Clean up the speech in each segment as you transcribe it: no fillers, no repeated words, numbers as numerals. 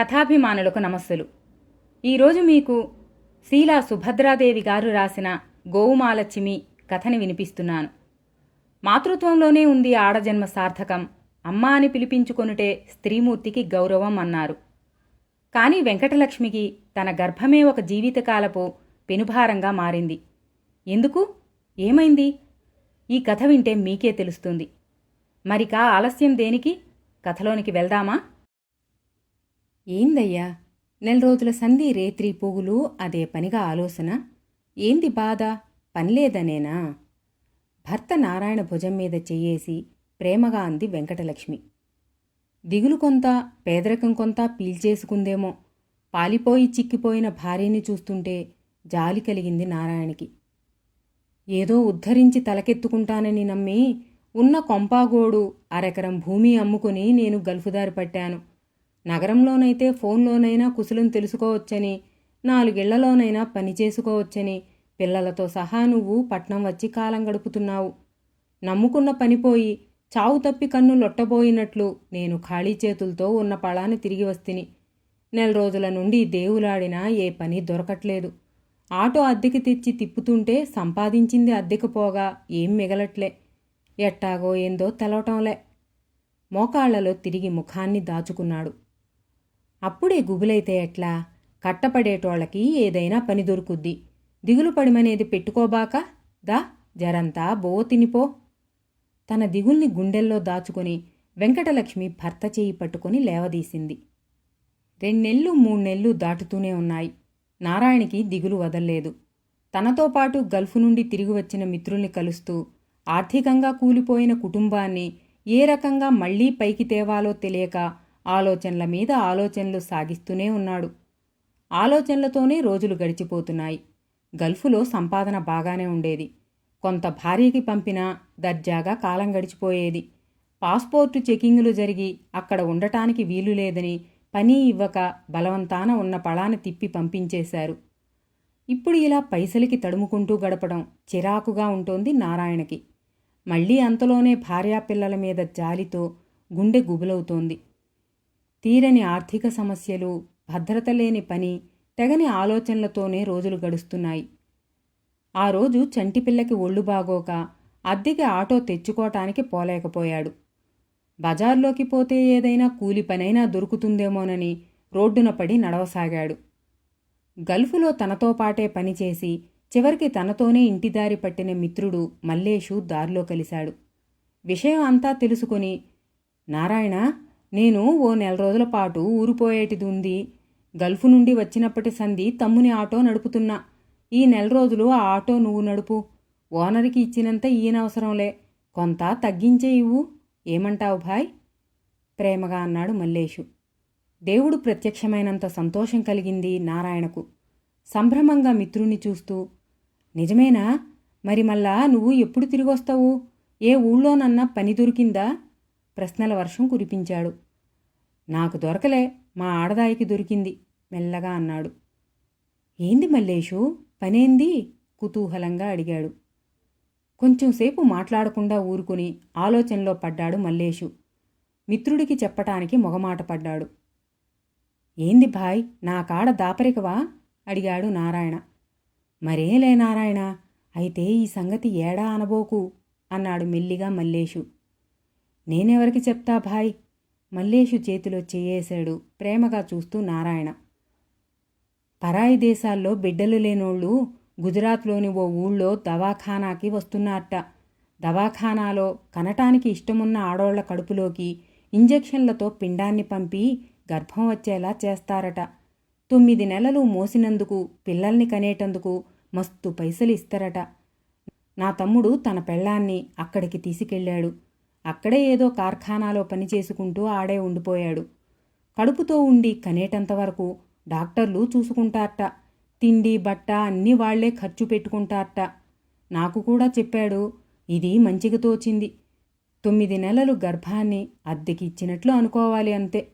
కథాభిమానులకు నమస్సులు. ఈరోజు మీకు శీలా సుభద్రాదేవి గారు రాసిన గోవుమాలచ్చిమి కథని వినిపిస్తున్నాను. మాతృత్వంలోనే ఉంది ఆడజన్మ సార్థకం, అమ్మ అని పిలిపించుకొనుటే స్త్రీమూర్తికి గౌరవం అన్నారు. కానీ వెంకటలక్ష్మికి తన గర్భమే ఒక జీవితకాలపు పెనుభారంగా మారింది. ఎందుకు? ఏమైంది? ఈ కథ వింటే మీకే తెలుస్తుంది. మరికా ఆలస్యం దేనికి? కథలోనికి వెళ్దామా? ఏందయ్యా, 4 రోజుల సంధి రేత్రి పోగులు అదే పనిగా ఆలోచన? ఏంది బాధ? పనిలేదనేనా? భర్త నారాయణ భుజం మీద చెయ్యేసి ప్రేమగా అంది వెంకటలక్ష్మి. దిగులు కొంత, పేదరికం కొంత పీల్చేసుకుందేమో. పాలిపోయి చిక్కిపోయిన భార్యని చూస్తుంటే జాలి కలిగింది నారాయణకి. ఏదో ఉద్ధరించి తలకెత్తుకుంటానని నమ్మి ఉన్న కొంపాగోడు అరెకరం భూమి అమ్ముకుని నేను గల్ఫుదారి పట్టాను. నగరంలోనైతే ఫోన్లోనైనా కుశలం తెలుసుకోవచ్చని, 4 ఇళ్లలోనైనా పని చేసుకోవచ్చని పిల్లలతో సహా నువ్వు పట్నం వచ్చి కాలం గడుపుతున్నావు. నమ్ముకున్న పనిపోయి చావు తప్పి కన్ను లొట్టబోయినట్లు నేను ఖాళీ చేతులతో ఉన్న పళాన్ని తిరిగి వస్తిని. 4 రోజుల నుండి దేవులాడినా ఏ పని దొరకట్లేదు. ఆటో అద్దెకి తెచ్చి తిప్పుతుంటే సంపాదించింది అద్దెకు పోగా ఏం మిగలట్లే. ఎట్టాగో ఏందో తెలవటంలే. మోకాళ్లలో తిరిగి ముఖాన్ని దాచుకున్నాడు. అప్పుడే గుబులైతే ఎట్లా? కట్టపడేటోళ్లకి ఏదైనా పని దొరుకుద్ది. దిగులు పడిమనేది పెట్టుకోబాక, దా జరంతా బో తినిపో. తన దిగుల్ని గుండెల్లో దాచుకుని వెంకటలక్ష్మి భర్త చేయి పట్టుకుని లేవదీసింది. 2 నెలలు 3 నెలలు దాటుతూనే ఉన్నాయి. నారాయణకి దిగులు వదల్లేదు. తనతో పాటు గల్ఫ్ నుండి తిరిగి వచ్చిన మిత్రుల్ని కలుస్తూ ఆర్థికంగా కూలిపోయిన కుటుంబాన్ని ఏ రకంగా మళ్లీ పైకి తేవాలో తెలియక ఆలోచనల మీద ఆలోచనలు సాగిస్తూనే ఉన్నాడు. ఆలోచనలతోనే రోజులు గడిచిపోతున్నాయి. గల్ఫులో సంపాదన బాగానే ఉండేది. కొంత భార్యకి పంపినా దర్జాగా కాలం గడిచిపోయేది. పాస్పోర్టు చెకింగులు జరిగి అక్కడ ఉండటానికి వీలు లేదని పని ఇవ్వక బలవంతాన ఉన్న పళాన్ని తిప్పి పంపించేశారు. ఇప్పుడు ఇలా పైసలికి తడుముకుంటూ గడపడం చిరాకుగా ఉంటోంది నారాయణకి. మళ్లీ అంతలోనే భార్యాపిల్లల మీద జాలితో గుండె గుబులవుతోంది. తీరని ఆర్థిక సమస్యలు, భద్రత లేని పని, తెగని ఆలోచనలతోనే రోజులు గడుస్తున్నాయి. ఆ రోజు చంటిపిల్లకి ఒళ్ళు బాగోక అద్దెకి ఆటో తెచ్చుకోటానికి పోలేకపోయాడు. బజార్లోకి పోతే ఏదైనా కూలి పనైనా దొరుకుతుందేమోనని రోడ్డున పడి నడవసాగాడు. గల్ఫులో తనతో పాటే పనిచేసి చివరికి తనతోనే ఇంటిదారి పట్టిన మిత్రుడు మల్లేషు దారిలో కలిశాడు. విషయం అంతా తెలుసుకుని, నారాయణ, నేను ఓ 4 రోజుల పాటు ఊరిపోయేటిది ఉంది. గల్ఫు నుండి వచ్చినప్పటి సంధి తమ్ముని ఆటో నడుపుతున్నా. ఈ 4 రోజులు ఆ ఆటో నువ్వు నడుపు. ఓనర్కి ఇచ్చినంత ఈయనవసరంలే, కొంత తగ్గించే ఇవ్వు. ఏమంటావు భాయ్? ప్రేమగా అన్నాడు మల్లేషు. దేవుడు ప్రత్యక్షమైనంత సంతోషం కలిగింది నారాయణకు. సంభ్రమంగా మిత్రుణ్ణి చూస్తూ, నిజమేనా? మరి మళ్ళా నువ్వు ఎప్పుడు తిరిగొస్తావు? ఏ ఊళ్ళోనన్నా పని దొరికిందా? ప్రశ్నల వర్షం కురిపించాడు. నాకు దొరకలే, మా ఆడదాయికి దొరికింది మెల్లగా అన్నాడు. ఏంది మల్లేషు, పనేంది? కుతూహలంగా అడిగాడు. కొంచెంసేపు మాట్లాడకుండా ఊరుకుని ఆలోచనలో పడ్డాడు మల్లేషు. మిత్రుడికి చెప్పటానికి మొగమాట పడ్డాడు. ఏంది భాయ్, నా కాడ దాపరికవా? అడిగాడు నారాయణ. మరేలే నారాయణ, అయితే ఈ సంగతి ఏడా అనబోకు అన్నాడు మెల్లిగా మల్లేషు. నేనెవరికి చెప్తా భాయ్? మల్లేషు చేతిలో చెయ్యేశాడు ప్రేమగా చూస్తూ నారాయణ. పరాయి దేశాల్లో బిడ్డలు లేనోళ్ళు గుజరాత్లోని ఓ ఊళ్ళో దవాఖానాకి వస్తున్నారట. దవాఖానాలో కనటానికి ఇష్టమున్న ఆడోళ్ల కడుపులోకి ఇంజెక్షన్లతో పిండాన్ని పంపి గర్భం వచ్చేలా చేస్తారట. 9 నెలలు మోసినందుకు, పిల్లల్ని కనేటందుకు మస్తు పైసలు ఇస్తారట. నా తమ్ముడు తన పెళ్ళాన్ని అక్కడికి తీసుకెళ్ళాడు. అక్కడే ఏదో కార్ఖానాలో పనిచేసుకుంటూ ఆడే ఉండిపోయాడు. కడుపుతో ఉండి కనేటంతవరకు డాక్టర్లు చూసుకుంటారట. తిండి బట్ట అన్నీ వాళ్లే ఖర్చు పెట్టుకుంటారట. నాకు కూడా చెప్పాడు. ఇది మంచిగా తోచింది. 9 నెలలు గర్భాన్ని అద్దెకి ఇచ్చినట్లు అనుకోవాలి అంతే.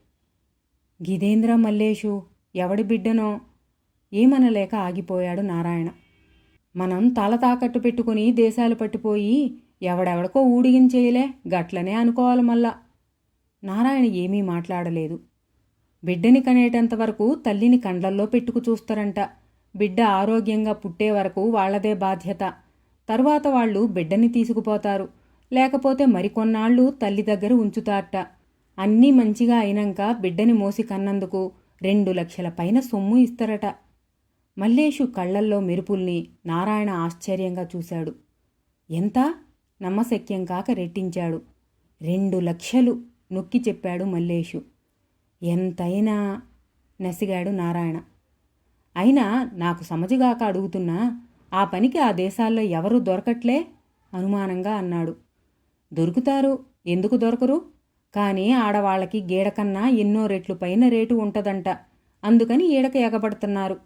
గిదేంద్ర మల్లేషు, ఎవడి బిడ్డనో? ఏమనలేక ఆగిపోయాడు నారాయణ. మనం తల తాకట్టు పెట్టుకుని దేశాలు పట్టిపోయి ఎవడెవడికో ఊడిగించేయలే, గట్లనే అనుకోవాలి మళ్ళా. నారాయణ ఏమీ మాట్లాడలేదు. బిడ్డని కనేటంతవరకు తల్లిని కండ్లల్లో పెట్టుకు చూస్తారంట. బిడ్డ ఆరోగ్యంగా పుట్టే వరకు వాళ్లదే బాధ్యత. తరువాత వాళ్ళు బిడ్డని తీసుకుపోతారు. లేకపోతే మరికొన్నాళ్ళు తల్లి దగ్గర ఉంచుతారట. అన్నీ మంచిగా అయినాక బిడ్డని మోసి కన్నందుకు 2 లక్షల పైన సొమ్ము ఇస్తారట. మల్లేషు కళ్లల్లో మెరుపుల్ని నారాయణ ఆశ్చర్యంగా చూశాడు. ఎంత? నమ్మశక్యం కాక రెట్టించాడు. 2 లక్షలు నొక్కి చెప్పాడు మల్లేషు. ఎంతైనా నసిగాడు నారాయణ. అయినా నాకు సమజిగాక అడుగుతున్నా, ఆ పనికి ఆ దేశాల్లో ఎవరూ దొరకట్లే అనుమానంగా అన్నాడు. దొరుకుతారు, ఎందుకు దొరకరు? కానీ ఆడవాళ్లకి గీడకన్నా ఎన్నో రెట్లు పైన రేటు ఉంటదంట. అందుకని ఈడక ఎగబడుతున్నారు.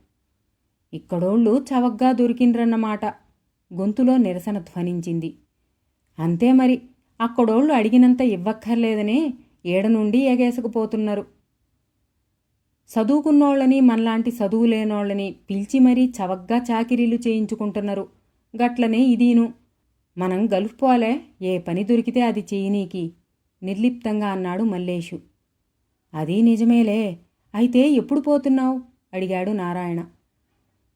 ఇక్కడోళ్ళు చవగ్గా దొరికిండ్రన్నమాట. గొంతులో నిరసన ధ్వనించింది. అంతే మరి, అక్కడోళ్ళు అడిగినంత ఇవ్వక్కర్లేదనే ఏడ నుండి ఎగేసుకుపోతున్నారు. చదువుకున్నోళ్ళని మనలాంటి చదువు లేనోళ్ళని పిలిచి మరీ చవగ్గా చాకిరీలు చేయించుకుంటున్నారు. గట్లనే ఇదీను. మనం గలుపుపోలే, ఏ పని దొరికితే అది చేయనీకి నిర్లిప్తంగా అన్నాడు మల్లేషు. అదీ నిజమేలే. అయితే ఎప్పుడు పోతున్నావు అడిగాడు నారాయణ.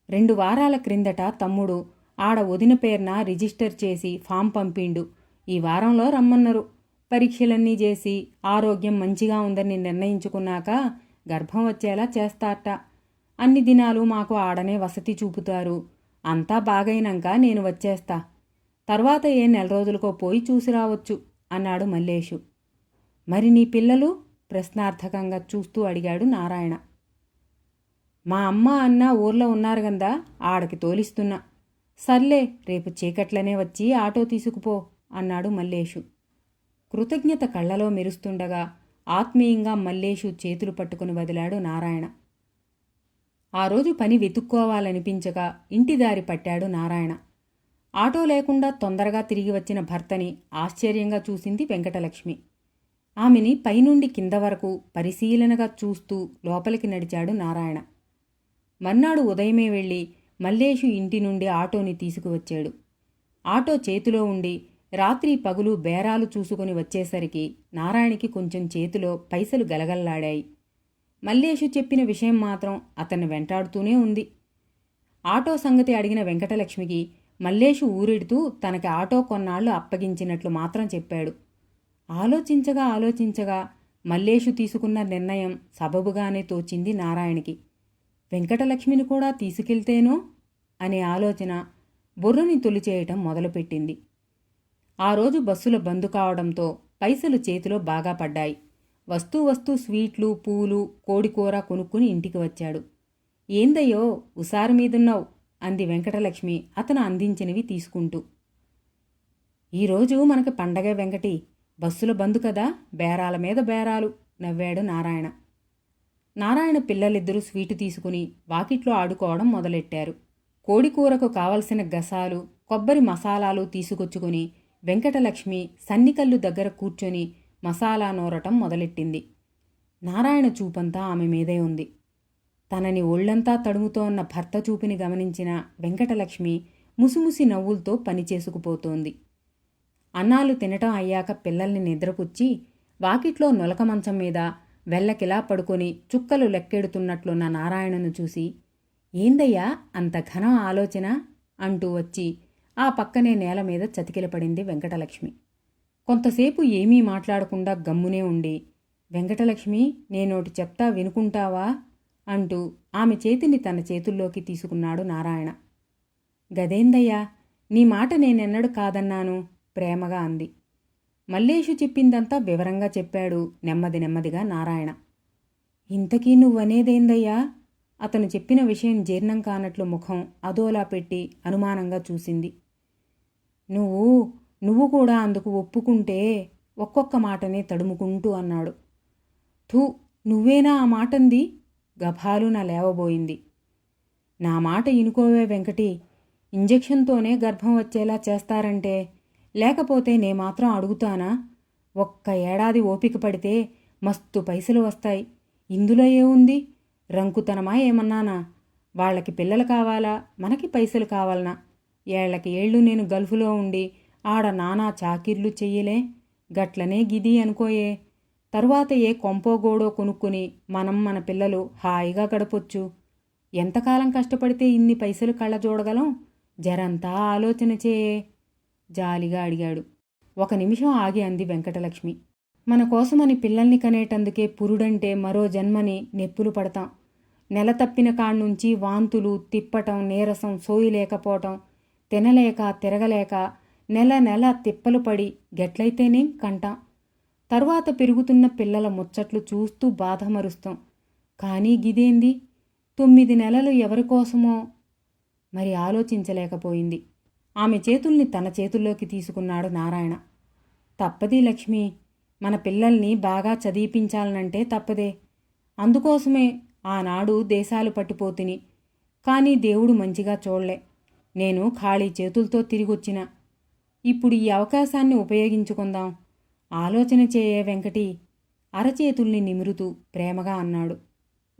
2 వారాల క్రిందట తమ్ముడు ఆడ వదిన పేరున రిజిస్టర్ చేసి ఫామ్ పంపిండు. ఈ వారంలో రమ్మన్నారు. పరీక్షలన్నీ చేసి ఆరోగ్యం మంచిగా ఉందని నిర్ణయించుకున్నాక గర్భం వచ్చేలా చేస్తారట. అన్ని దినాలు మాకు ఆడనే వసతి చూపుతారు. అంతా బాగైనాక నేను వచ్చేస్తా. తర్వాత ఏ 4 రోజులకో పోయి చూసి రావచ్చు అన్నాడు మల్లేషు. మరి నీ పిల్లలు? ప్రశ్నార్థకంగా చూస్తూ అడిగాడు నారాయణ. మా అమ్మ అన్న ఊర్లో ఉన్నారు గందా, ఆడకి తోలిస్తున్నా. సర్లే, రేపు చీకట్లనే వచ్చి ఆటో తీసుకుపో అన్నాడు మల్లేషు. కృతజ్ఞత కళ్లలో మెరుస్తుండగా ఆత్మీయంగా మల్లేషు చేతులు పట్టుకుని వదిలాడు నారాయణ. ఆ రోజు పని వెతుక్కోవాలనిపించగా ఇంటిదారి పట్టాడు నారాయణ. ఆటో లేకుండా తొందరగా తిరిగి వచ్చిన భర్తని ఆశ్చర్యంగా చూసింది వెంకటలక్ష్మి. ఆమెని పైనుండి కింద వరకు పరిశీలనగా చూస్తూ లోపలికి నడిచాడు నారాయణ. మర్నాడు ఉదయమే వెళ్ళి మల్లేషు ఇంటి నుండి ఆటోని తీసుకువచ్చాడు. ఆటో చేతిలో ఉండి రాత్రి పగులు బేరాలు చూసుకుని వచ్చేసరికి నారాయణకి కొంచెం చేతిలో పైసలు గలగల్లాడాయి. మల్లేషు చెప్పిన విషయం మాత్రం అతన్ని వెంటాడుతూనే ఉంది. ఆటో సంగతి అడిగిన వెంకటలక్ష్మికి మల్లేషు ఊరెడుతూ తనకి ఆటో కొన్నాళ్లు అప్పగించినట్లు మాత్రం చెప్పాడు. ఆలోచించగా మల్లేషు తీసుకున్న నిర్ణయం సబబుగానే తోచింది నారాయణకి. వెంకటలక్ష్మిని కూడా తీసుకెళ్తేనో అనే ఆలోచన బుర్రని తొలిచేయటం మొదలుపెట్టింది. ఆ రోజు బస్సుల బంద్ కావడంతో పైసలు చేతిలో బాగా పడ్డాయి. వస్తూ స్వీట్లు, పూలు, కోడికూర కొనుక్కుని ఇంటికి వచ్చాడు. ఏందయ్యో ఉసారు మీదున్నావు అంది వెంకటలక్ష్మి అతను అందించినవి తీసుకుంటూ. ఈరోజు మనకి పండగే వెంకటి, బస్సుల బంద్ కదా, బేరాల మీద బేరాలు నవ్వాడు నారాయణ. నారాయణ పిల్లలిద్దరూ స్వీటు తీసుకుని వాకిట్లో ఆడుకోవడం మొదలెట్టారు. కోడికూరకు కావలసిన గసాలు, కొబ్బరి మసాలాలు తీసుకొచ్చుకుని వెంకటలక్ష్మి సన్నికల్లు దగ్గర కూర్చొని మసాలా నూరటం మొదలెట్టింది. నారాయణ చూపంతా ఆమె మీదే ఉంది. తనని ఒళ్లంతా తడుముతోన్న భర్త చూపుని గమనించిన వెంకటలక్ష్మి ముసిముసి నవ్వులతో పనిచేసుకుపోతోంది. అన్నాలు తినటం అయ్యాక పిల్లల్ని నిద్రపుచ్చి వాకిట్లో నొలక మంచం మీద వెల్లకిలా పడుకొని చుక్కలు లెక్కెడుతున్నట్లున్న నారాయణను చూసి, ఏందయ్యా అంత ఘనం ఆలోచన అంటూ వచ్చి ఆ పక్కనే నేల మీద చతికిలపడింది వెంకటలక్ష్మి. కొంతసేపు ఏమీ మాట్లాడకుండా గమ్మునే ఉండి, వెంకటలక్ష్మి నేనోటి చెప్తా వినుకుంటావా అంటూ ఆమె చేతిని తన చేతుల్లోకి తీసుకున్నాడు నారాయణ. గదేందయ్యా, నీ మాట నేనెన్నడూ కాదన్నాను ప్రేమగా అంది. మల్లేషు చెప్పిందంతా వివరంగా చెప్పాడు నెమ్మదిగా నారాయణ. ఇంతకీ నువ్వనేదేందయ్యా? అతను చెప్పిన విషయం జీర్ణం కానట్లు ముఖం అదోలా పెట్టి అనుమానంగా చూసింది. నువ్వు కూడా అందుకు ఒప్పుకుంటే ఒక్కొక్క మాటనే తడుముకుంటూ అన్నాడు. థూ, నువ్వేనా ఆ మాటంది? గభాలున లేవబోయింది. నా మాట ఇనుకోవే వెంకటి, ఇంజెక్షన్తోనే గర్భం వచ్చేలా చేస్తారంటే, లేకపోతే నే మాత్రం అడుగుతానా? 1 ఏడాది ఓపిక పడితే మస్తు పైసలు వస్తాయి. ఇందులో ఏముంది? రంకుతనమా ఏమన్నానా? వాళ్ళకి పిల్లలు కావాలా, మనకి పైసలు కావాలనా? ఏళ్లకి ఏళ్ళు నేను గల్ఫులో ఉండి ఆడ నానా చాకిర్లు చెయ్యలే, గట్లనే గిది అనుకోయే. తరువాత ఏ కొంపోగోడో కొనుక్కుని మన పిల్లలు హాయిగా గడపొచ్చు. ఎంతకాలం కష్టపడితే ఇన్ని పైసలు కళ్ళజోడగలం? జరంతా ఆలోచన చేయే జాలిగా అడిగాడు. ఒక నిమిషం ఆగి అంది వెంకటలక్ష్మి. మన కోసమని పిల్లల్ని కనేటందుకే పురుడంటే మరో జన్మని నెప్పులు పడతాం. నెల తప్పిన కాడ్నుంచి వాంతులు, తిప్పటం, నీరసం, సోయి లేకపోవటం, తినలేక తిరగలేక నెల నెల తిప్పలు పడి గెట్లయితేనేం కంటాం. తరువాత పెరుగుతున్న పిల్లల ముచ్చట్లు చూస్తూ బాధమరుస్తాం. కానీ గిదేంది 9 నెలలు ఎవరికోసమో? మరి ఆలోచించలేకపోయింది. ఆమె చేతుల్ని తన చేతుల్లోకి తీసుకున్నాడు నారాయణ. తప్పది లక్ష్మి, మన పిల్లల్ని బాగా చదివిపించాలనంటే తప్పదే. అందుకోసమే ఆనాడు దేశాలు పట్టిపోతిని. కానీ దేవుడు మంచిగా చూడలే. నేను ఖాళీ చేతులతో తిరిగొచ్చిన. ఇప్పుడు ఈ అవకాశాన్ని ఉపయోగించుకుందాం. ఆలోచన చేయే వెంకటి అరచేతుల్ని నిమురుతూ ప్రేమగా అన్నాడు.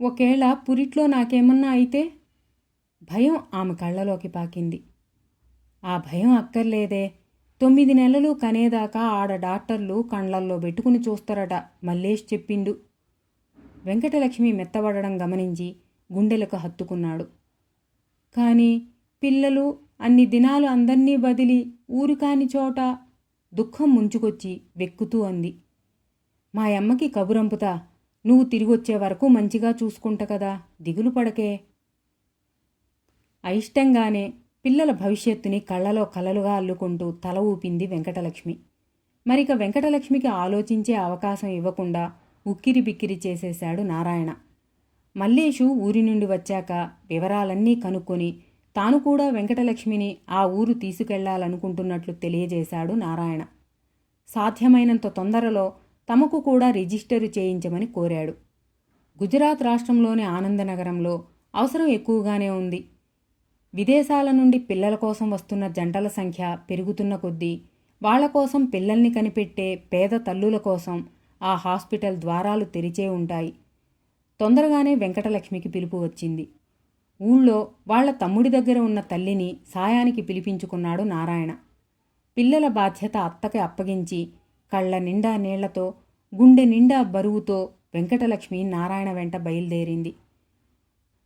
ఒకేళ పురిట్లో నాకేమన్నా అయితే? భయం ఆమె కళ్ళలోకి పాకింది. ఆ భయం అక్కర్లేదే. 9 నెలలు కనేదాకా ఆడ డాక్టర్లు కండ్లల్లో పెట్టుకుని చూస్తారట మల్లేష్ చెప్పిండు. వెంకటలక్ష్మి మెత్తబడడం గమనించి గుండెలకు హత్తుకున్నాడు. కానీ పిల్లలు అన్ని దినాలు అందర్నీ బదిలి ఊరికాని చోట దుఃఖం ముంచుకొచ్చి వెక్కుతూ అంది. మా అమ్మకి కబురంపుతా, నువ్వు తిరిగొచ్చే వరకు మంచిగా చూసుకుంటా కదా, దిగులు పడకే. అయిష్టంగానే పిల్లల భవిష్యత్తుని కళ్ళలో కలలుగా అల్లుకుంటూ తల ఊపింది వెంకటలక్ష్మి. మరిక వెంకటలక్ష్మికి ఆలోచించే అవకాశం ఇవ్వకుండా ఉక్కిరి బిక్కిరి చేసేశాడు నారాయణ. మల్లేషు ఊరి నుండి వచ్చాక వివరాలన్నీ కనుక్కొని తాను కూడా వెంకటలక్ష్మిని ఆ ఊరు తీసుకెళ్లాలనుకుంటున్నట్లు తెలియజేశాడు నారాయణ. సాధ్యమైనంత తొందరలో తమకు కూడా రిజిస్టరు చేయించమని కోరాడు. గుజరాత్ రాష్ట్రంలోని ఆనందనగరంలో అవసరం ఎక్కువగానే ఉంది. విదేశాల నుండి పిల్లల కోసం వస్తున్న జంటల సంఖ్య పెరుగుతున్న కొద్దీ వాళ్ల కోసం పిల్లల్ని కనిపెట్టే పేద తల్లుల కోసం ఆ హాస్పిటల్ ద్వారాలు తెరిచే ఉంటాయి. తొందరగానే వెంకటలక్ష్మికి పిలుపు వచ్చింది. ఊళ్ళో వాళ్ల తమ్ముడి దగ్గర ఉన్న తల్లిని సాయానికి పిలిపించుకున్నాడు నారాయణ. పిల్లల బాధ్యత అత్తకి అప్పగించి కళ్ళ నిండా నీళ్లతో గుండె నిండా బరువుతో వెంకటలక్ష్మి నారాయణ వెంట బయలుదేరింది.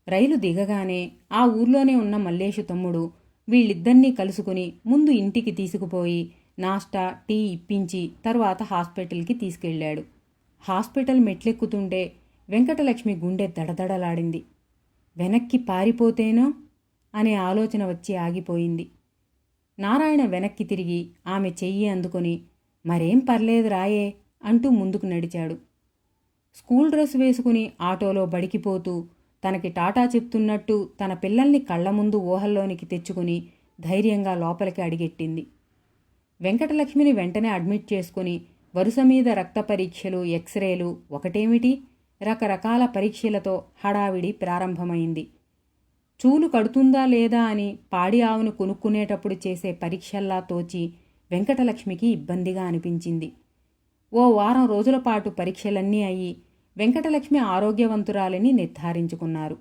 రైలు దిగగానే ఆ ఊర్లోనే ఉన్న మల్లేషు తమ్ముడు వీళ్ళిద్దరినీ కలుసుకుని ముందు ఇంటికి తీసుకుపోయి నాష్టా, టీ ఇప్పించి తర్వాత హాస్పిటల్కి తీసుకెళ్లాడు. హాస్పిటల్ మెట్లెక్కుతుంటే వెంకటలక్ష్మి గుండె దడదడలాడింది. వెనక్కి పారిపోతేనో అనే ఆలోచన వచ్చి ఆగిపోయింది. నారాయణ వెనక్కి తిరిగి ఆమె చెయ్యి అందుకొని మరేం పర్లేదు రాయే అంటూ ముందుకు నడిచాడు. స్కూల్ డ్రెస్ వేసుకుని ఆటోలో బడికిపోతూ తనకి టాటా చెప్తున్నట్టు తన పిల్లల్ని కళ్ల ముందు ఊహల్లోనికి తెచ్చుకుని ధైర్యంగా లోపలికి అడిగెట్టింది. వెంకటలక్ష్మిని వెంటనే అడ్మిట్ చేసుకుని వరుస మీద రక్త పరీక్షలు, ఎక్స్రేలు, ఒకటేమిటి రకరకాల పరీక్షలతో హడావిడి ప్రారంభమైంది. చూలు కడుతుందా లేదా అని పాడి ఆవును కొనుక్కునేటప్పుడు చేసే పరీక్షల్లా తోచి వెంకటలక్ష్మికి ఇబ్బందిగా అనిపించింది. ఓ వారం రోజుల పాటు పరీక్షలన్నీ అయ్యి వెంకటలక్ష్మి ఆరోగ్యవంతురాలని నిర్ధారించుకున్నారు.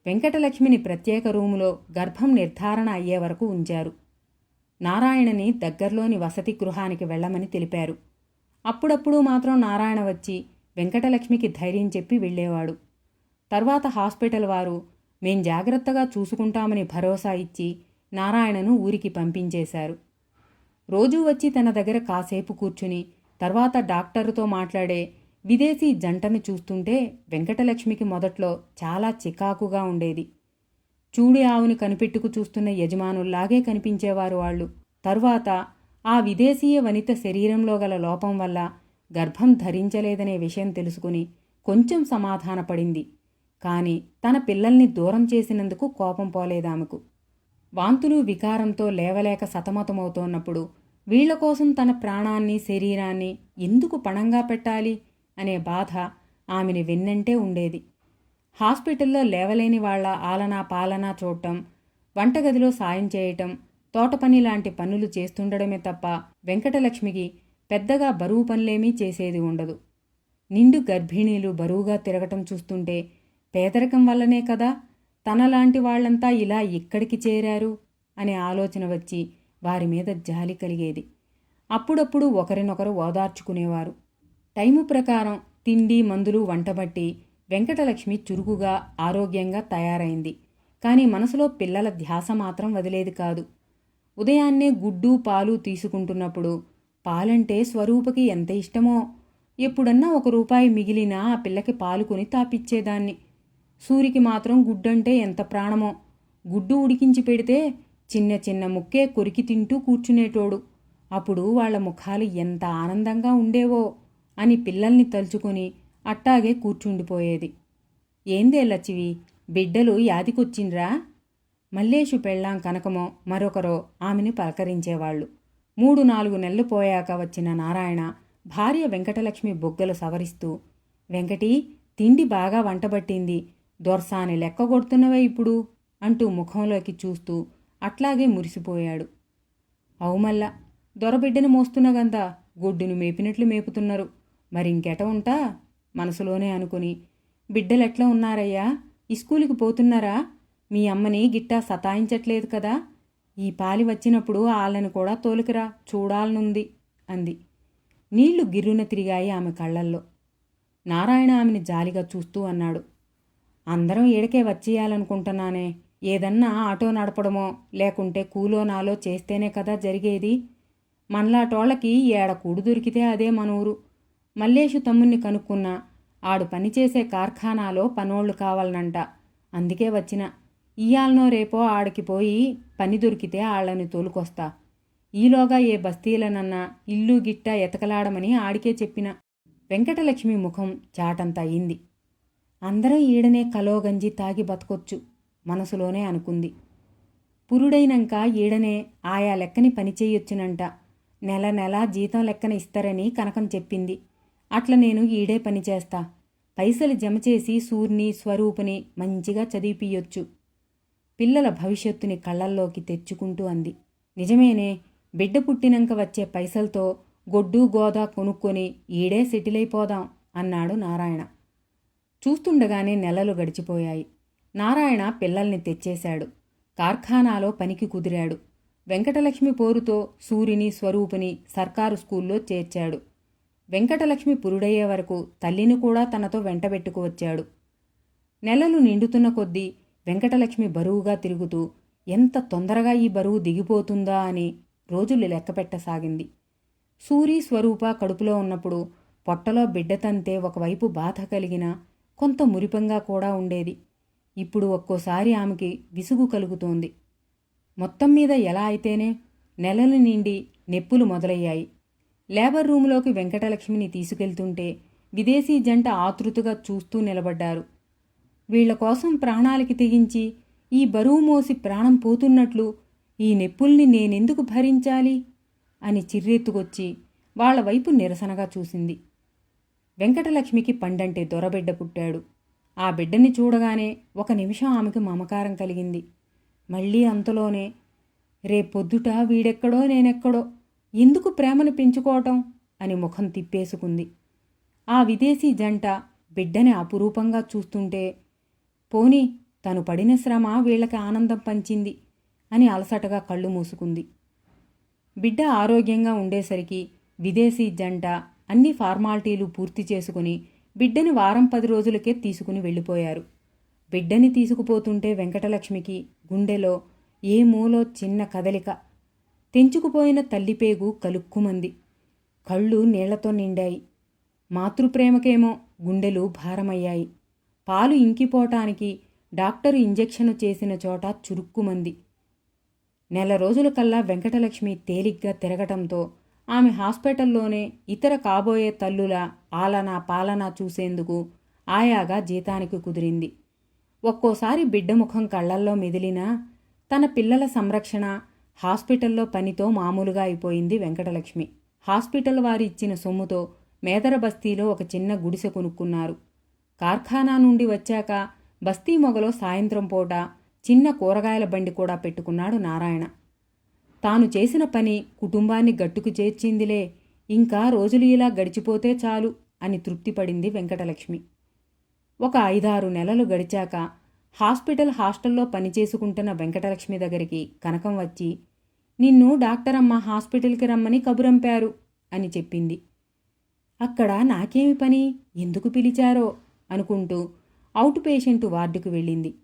వెంకటలక్ష్మిని ప్రత్యేక రూములో గర్భం నిర్ధారణ అయ్యే వరకు ఉంచారు. నారాయణని దగ్గర్లోని వసతి గృహానికి వెళ్లమని తెలిపారు. అప్పుడప్పుడు మాత్రం నారాయణ వచ్చి వెంకటలక్ష్మికి ధైర్యం చెప్పి వెళ్లేవాడు. తర్వాత హాస్పిటల్ వారు మేం జాగ్రత్తగా చూసుకుంటామని భరోసా ఇచ్చి నారాయణను ఊరికి పంపించేశారు. రోజూ వచ్చి తన దగ్గర కాసేపు కూర్చుని తర్వాత డాక్టరుతో మాట్లాడే విదేశీ జంటని చూస్తుంటే వెంకటలక్ష్మికి మొదట్లో చాలా చికాకుగా ఉండేది. చూడి ఆవుని కనిపెట్టుకు చూస్తున్న యజమానుల్లాగే కనిపించేవారు వాళ్ళు. తరువాత ఆ విదేశీయ వనిత శరీరంలో గల లోపం వల్ల గర్భం ధరించలేదనే విషయం తెలుసుకుని కొంచెం సమాధానపడింది. కాని తన పిల్లల్ని దూరం చేసినందుకు కోపం పోలేదామెకు. వాంతులు వికారంతో లేవలేక సతమతమవుతోన్నప్పుడు వీళ్ల కోసం తన ప్రాణాన్ని, శరీరాన్ని ఎందుకు పణంగా పెట్టాలి అనే బాధ ఆమెని వెన్నంటే ఉండేది. హాస్పిటల్లో లేవలేని వాళ్ల ఆలనా పాలనా చూడటం, వంటగదిలో సాయం చేయటం, తోటపని లాంటి పనులు చేస్తుండడమే తప్ప వెంకటలక్ష్మికి పెద్దగా బరువు పనులేమీ చేసేది ఉండదు. నిండు గర్భిణీలు బరువుగా తిరగటం చూస్తుంటే పేదరికం వల్లనే కదా తనలాంటి వాళ్లంతా ఇలా ఇక్కడికి చేరారు అనే ఆలోచన వచ్చి వారి మీద జాలి కలిగేది. అప్పుడప్పుడు ఒకరినొకరు ఓదార్చుకునేవారు. టైము ప్రకారం తిండి మందులు వంటబట్టి వెంకటలక్ష్మి చురుకుగా ఆరోగ్యంగా తయారైంది. కానీ మనసులో పిల్లల ధ్యాస మాత్రం వదిలేది కాదు. ఉదయాన్నే గుడ్డు పాలు తీసుకుంటున్నప్పుడు పాలంటే స్వరూపకి ఎంత ఇష్టమో. ఎప్పుడన్నా ₹1 మిగిలినా ఆ పిల్లకి పాలు కొని తాపిచ్చేదాన్ని. సూరికి మాత్రం గుడ్డంటే ఎంత ప్రాణమో. గుడ్డు ఉడికించి పెడితే చిన్న చిన్న ముక్కే కొరికి తింటూ కూర్చునేటోడు. అప్పుడు వాళ్ల ముఖాలు ఎంత ఆనందంగా ఉండేవో అని పిల్లల్ని తలుచుకొని అట్టాగే కూర్చుండిపోయేది. ఏందే లచ్చివి, బిడ్డలు యాదికొచ్చిండ్రా? మల్లేషు పెళ్ళాం కనకమో మరొకరో ఆమెని పలకరించేవాళ్లు. 3-4 నెలలు పోయాక వచ్చిన నారాయణ భార్య వెంకటలక్ష్మి బొగ్గలు సవరిస్తూ, వెంకటీ, తిండి బాగా వంటబట్టింది, దొర్సాని లెక్కగొడుతున్నవే ఇప్పుడు అంటూ ముఖంలోకి చూస్తూ అట్లాగే మురిసిపోయాడు. అవుమల్లా, దొరబిడ్డను మోస్తున్నగంతా గొడ్డును మేపినట్లు మేపుతున్నారు, మరింకెట ఉంటా మనసులోనే అనుకుని, బిడ్డలెట్లా ఉన్నారయ్యా, ఇస్కూలుకి పోతున్నారా? మీ అమ్మని గిట్టా సతాయించట్లేదు కదా? ఈ పాలి వచ్చినప్పుడు ఆళ్ళని కూడా తోలుకురా, చూడాలనుంది అంది. నీళ్లు గిర్రున తిరిగాయి ఆమె కళ్ళల్లో. నారాయణ ఆమెని జాలిగా చూస్తూ అన్నాడు, అందరం ఈడకే వచ్చేయాలనుకుంటున్నానే. ఏదన్నా ఆటో నడపడమో లేకుంటే కూలోనాలో చేస్తేనే కదా జరిగేది. మనలాటోళ్లకి ఏడ కూడు దొరికితే అదే మనూరు. మల్లేషు తమ్ముణ్ణి కనుక్కున్నా, ఆడు పనిచేసే కార్ఖానాలో పనోళ్లు కావాలనంట. అందుకే వచ్చిన. ఇయ్యాలనో రేపో ఆడికి పోయి పని దొరికితే ఆళ్లని తోలుకొస్తా. ఈలోగా ఏ బస్తీలనన్నా ఇల్లు గిట్ట ఎతకలాడమని ఆడికే చెప్పిన. వెంకటలక్ష్మి ముఖం చాటంత అయింది. అందరం ఈడనే కలోగంజి తాగి బతకొచ్చు మనసులోనే అనుకుంది. పురుడైనంక ఈడనే ఆయా లెక్కని పనిచేయొచ్చునంట. నెల నెలా జీతం లెక్కన ఇస్తారని కనకం చెప్పింది. అట్ల నేను ఈడే పనిచేస్తా. పైసలు జమచేసి సూర్ని స్వరూపుని మంచిగా చదివిపియొచ్చు. పిల్లల భవిష్యత్తుని కళ్లల్లోకి తెచ్చుకుంటూ అంది. నిజమేనే, బిడ్డ పుట్టినంక వచ్చే పైసలతో గొడ్డు గోదా కొనుక్కొని ఈడే సెటిలైపోదాం అన్నాడు నారాయణ. చూస్తుండగానే నెలలు గడిచిపోయాయి. నారాయణ పిల్లల్ని తెచ్చేశాడు. కార్ఖానాలో పనికి కుదిరాడు. వెంకటలక్ష్మి పోరుతో సూరిని స్వరూపుని సర్కారు స్కూల్లో చేర్చాడు. వెంకటలక్ష్మి పురుడయ్యే వరకు తల్లిని కూడా తనతో వెంటబెట్టుకువచ్చాడు. నెలలు నిండుతున్న కొద్దీ వెంకటలక్ష్మి బరువుగా తిరుగుతూ ఎంత తొందరగా ఈ బరువు దిగిపోతుందా అని రోజులు లెక్కపెట్టసాగింది. సూరి స్వరూప కడుపులో ఉన్నప్పుడు పొట్టలో బిడ్డతంతే ఒకవైపు బాధ కలిగినా కొంత మురిపంగా కూడా ఉండేది. ఇప్పుడు ఒక్కోసారి ఆమెకి విసుగు కలుగుతోంది. మొత్తం మీద ఎలా అయితేనే నెలలు నిండి నెప్పులు మొదలయ్యాయి. లేబర్ రూములోకి వెంకటలక్ష్మిని తీసుకెళ్తుంటే విదేశీ జంట ఆతృతగా చూస్తూ నిలబడ్డారు. వీళ్ల కోసం ప్రాణాలకి తెగించి ఈ బరువు మోసి ప్రాణం పోతున్నట్లు ఈ నెప్పుల్ని నేనెందుకు భరించాలి అని చిర్రెత్తుకొచ్చి వాళ్ల వైపు నిరసనగా చూసింది. వెంకటలక్ష్మికి పండంటే దొరబిడ్డ పుట్టాడు. ఆ బిడ్డని చూడగానే ఒక నిమిషం ఆమెకు మమకారం కలిగింది. మళ్ళీ అంతలోనే రేపొద్దుట వీడెక్కడో నేనెక్కడో, ఎందుకు ప్రేమను పెంచుకోవటం అని ముఖం తిప్పేసుకుంది. ఆ విదేశీ జంట బిడ్డని అపురూపంగా చూస్తుంటే పోనీ తను పడిన శ్రమ వీళ్లకి ఆనందం పంచింది అని అలసటగా కళ్ళు మూసుకుంది. బిడ్డ ఆరోగ్యంగా ఉండేసరికి విదేశీ జంట అన్ని ఫార్మాలిటీలు పూర్తి చేసుకుని బిడ్డని వారం 10 రోజులకే తీసుకుని వెళ్ళిపోయారు. బిడ్డని తీసుకుపోతుంటే వెంకటలక్ష్మికి గుండెలో ఏ మూలో చిన్న కదలిక. తెంచుకుపోయిన తల్లిపేగు కలుక్కుమంది. కళ్ళు నీళ్లతో నిండాయి. మాతృప్రేమకేమో గుండెలు భారమయ్యాయి. పాలు ఇంకిపోవటానికి డాక్టరు ఇంజెక్షను చేసిన చోట చురుక్కుమంది. నెల రోజుల కల్లా వెంకటలక్ష్మి తేలిగ్గా తిరగటంతో ఆమె హాస్పిటల్లోనే ఇతర కాబోయే తల్లుల ఆలనా పాలనా చూసేందుకు ఆయాగా జీతానికి కుదిరింది. ఒక్కోసారి బిడ్డ ముఖం కళ్లల్లో మెదిలినా తన పిల్లల సంరక్షణ, హాస్పిటల్లో పనితో మామూలుగా అయిపోయింది వెంకటలక్ష్మి. హాస్పిటల్ వారి ఇచ్చిన సొమ్ముతో మేదర బస్తీలో ఒక చిన్న గుడిసె కొనుక్కున్నారు. కార్ఖానా నుండి వచ్చాక బస్తీ మొగలో సాయంత్రం పూట చిన్న కూరగాయల బండి కూడా పెట్టుకున్నాడు నారాయణ. తాను చేసిన పని కుటుంబాన్ని గట్టుకు చేర్చిందిలే, ఇంకా రోజులు ఇలా గడిచిపోతే చాలు అని తృప్తిపడింది వెంకటలక్ష్మి. ఒక 5-6 నెలలు గడిచాక హాస్టల్లో పనిచేసుకుంటున్న వెంకటలక్ష్మి దగ్గరికి కనకం వచ్చి, నిన్ను డాక్టర్ అమ్మ హాస్పిటల్కి రమ్మని కబురంపారు అని చెప్పింది. అక్కడ నాకేమి పని, ఎందుకు పిలిచారో అనుకుంటూ అవుట్ పేషెంటు వార్డుకు వెళ్ళింది.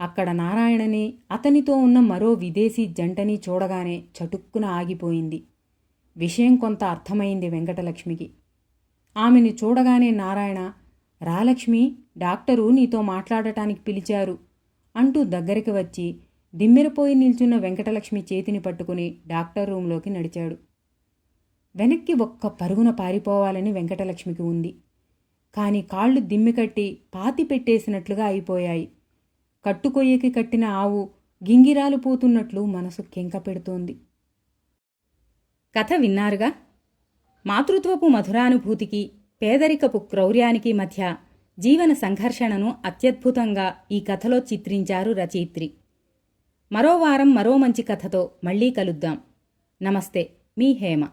అక్కడ నారాయణని, అతనితో ఉన్న మరో విదేశీ జంటని చూడగానే చటుక్కున ఆగిపోయింది. విషయం కొంత అర్థమైంది వెంకటలక్ష్మికి. ఆమెని చూడగానే నారాయణ, రా లక్ష్మి, డాక్టరు నీతో మాట్లాడటానికి పిలిచారు అంటూ దగ్గరికి వచ్చి దిమ్మెరపోయి నిల్చున్న వెంకటలక్ష్మి చేతిని పట్టుకుని డాక్టర్ రూంలోకి నడిచాడు. వెనక్కి ఒక్క పరుగున పారిపోవాలని వెంకటలక్ష్మికి ఉంది. కాని కాళ్ళు దిమ్మికట్టి పాతి పెట్టేసినట్లుగా అయిపోయాయి. కట్టుకొయ్యకి కట్టిన ఆవు గింగిరాలు పోతున్నట్లు మనసు కెంక పెడుతోంది. కథ విన్నారుగా. మాతృత్వపు మధురానుభూతికి, పేదరికపు క్రౌర్యానికి మధ్య జీవన సంఘర్షణను అత్యద్భుతంగా ఈ కథలో చిత్రించారు రచయిత్రి. మరో వారం మరో మంచి కథతో మళ్ళీ కలుద్దాం. నమస్తే, మీ హేమ.